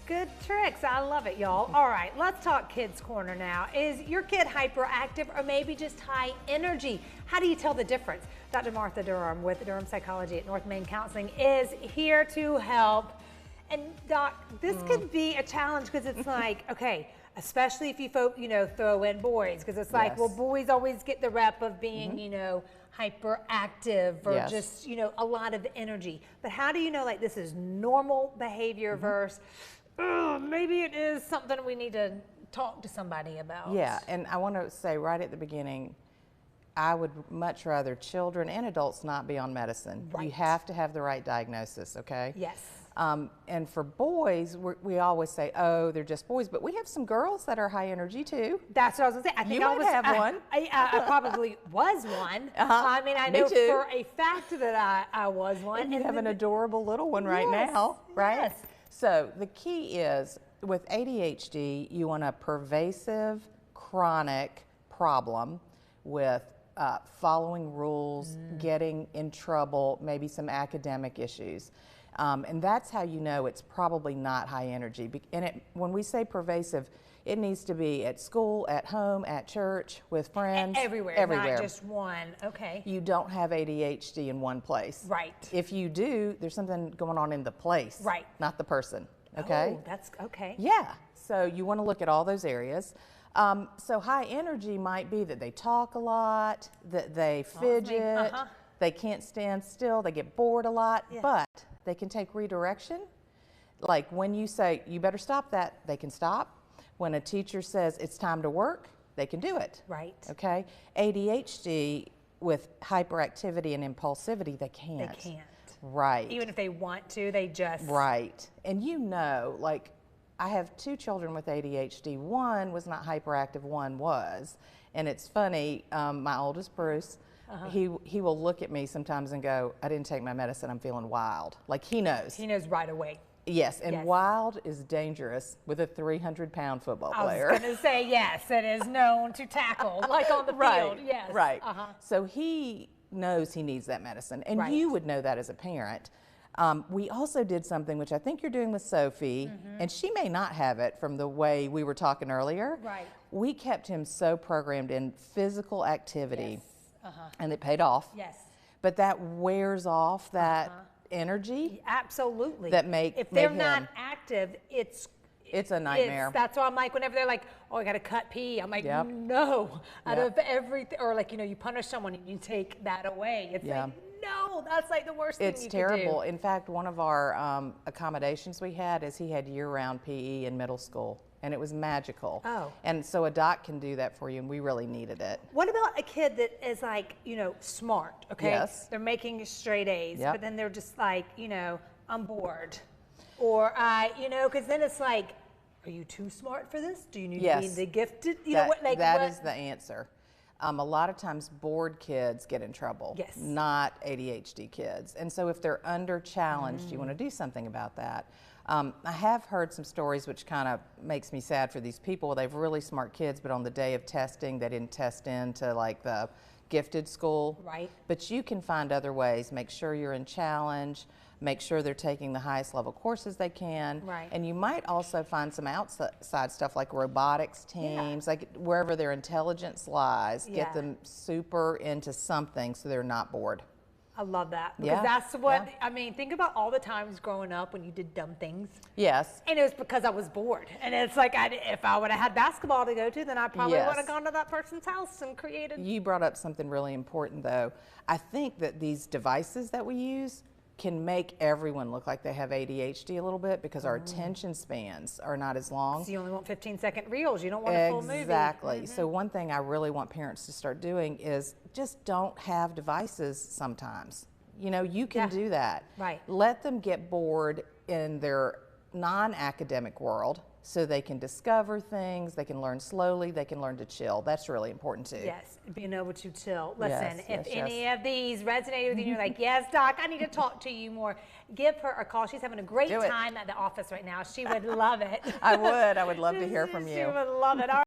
Good tricks. I love it, y'all. All right, let's talk Kids Corner now. Is your kid hyperactive or maybe just high energy? How do you tell the difference? Dr. Martha Durham with Durham Psychology at North Main Counseling is here to help. And Doc, this could be a challenge because it's like, okay, especially if you throw in boys, because it's like, well, boys always get the rep of being, hyperactive or just, a lot of energy. But how do you know, like, this is normal behavior versus, maybe it is something we need to talk to somebody about? Yeah, and I want to say right at the beginning, I would much rather children and adults not be on medicine. Right. You have to have the right diagnosis, okay? Yes. And for boys, we always say, oh, they're just boys, but we have some girls that are high energy too. That's what I was gonna say. I think I was, have one. I probably was one. I mean, I know for a fact that I was one. And you have an adorable little one right now, right? Yes. So the key is with ADHD, you want a pervasive, chronic problem with following rules, getting in trouble, maybe some academic issues. And that's how you know it's probably not high energy. And when we say pervasive, it needs to be at school, at home, at church, with friends. Everywhere, not just one. Okay. You don't have ADHD in one place. Right. If you do, there's something going on in the place. Right. Not the person. Okay? Oh, that's okay. Yeah. So you want to look at all those areas. So high energy might be that they talk a lot, that they fidget, they can't stand still, they get bored a lot, but they can take redirection. Like when you say, you better stop that, they can stop. When a teacher says it's time to work, they can do it. Right. Okay? ADHD with hyperactivity and impulsivity, they can't. They can't. Right. Even if they want to, they just. Right. And like, I have two children with ADHD. One was not hyperactive, one was. And it's funny, my oldest, Bruce, he will look at me sometimes and go, I didn't take my medicine, I'm feeling wild. Like he knows. He knows right away. Yes, and wild is dangerous with a 300-pound football player. I was going to say, yes, it is known to tackle, like on the field, yes. Right, so he knows he needs that medicine, and you would know that as a parent. We also did something which I think you're doing with Sophie, and she may not have it from the way we were talking earlier. Right. We kept him so programmed in physical activity, and it paid off. Yes. But that wears off that energy. Absolutely. That if they're not active, it's a nightmare. That's why I'm like, whenever they're like, oh, I got to cut pee, I'm like, no. Out of everything, or like, you punish someone and you take that away. It's like, no, that's like the worst thing you It's terrible. Can do. In fact, one of our accommodations we had is he had year-round PE in middle school, and it was magical. Oh. And so a doc can do that for you, and we really needed it. What about a kid that is like, smart, okay? Yes. They're making straight A's, but then they're just like, I'm bored. Or, because then it's like, are you too smart for this? Do you need to be the gifted? That is the answer. A lot of times bored kids get in trouble, not ADHD kids. And so if they're under challenged, you want to do something about that. I have heard some stories which kind of makes me sad for these people. They have really smart kids, but on the day of testing, they didn't test into like the gifted school. Right. But you can find other ways. Make sure you're in challenge. Make sure they're taking the highest level courses they can. Right. And you might also find some outside stuff like robotics teams, like wherever their intelligence lies, get them super into something so they're not bored. I love that. Because that's what, I mean, think about all the times growing up when you did dumb things. Yes. And it was because I was bored. And it's like, if I would have had basketball to go to, then I probably would have gone to that person's house and created. You brought up something really important though. I think that these devices that we use can make everyone look like they have ADHD a little bit because our attention spans are not as long. So you only want 15-second reels. You don't want a full movie. Exactly. So one thing I really want parents to start doing is just don't have devices sometimes. You can do that. Right. Let them get bored in their non-academic world so they can discover things, they can learn slowly, they can learn to chill. That's really important too. Yes, being able to chill. Listen, if any of these resonated with you, you're like, yes, Doc, I need to talk to you more, give her a call. She's having a great time at the office right now. She would love it. I would love to hear from you. She would love it. All right.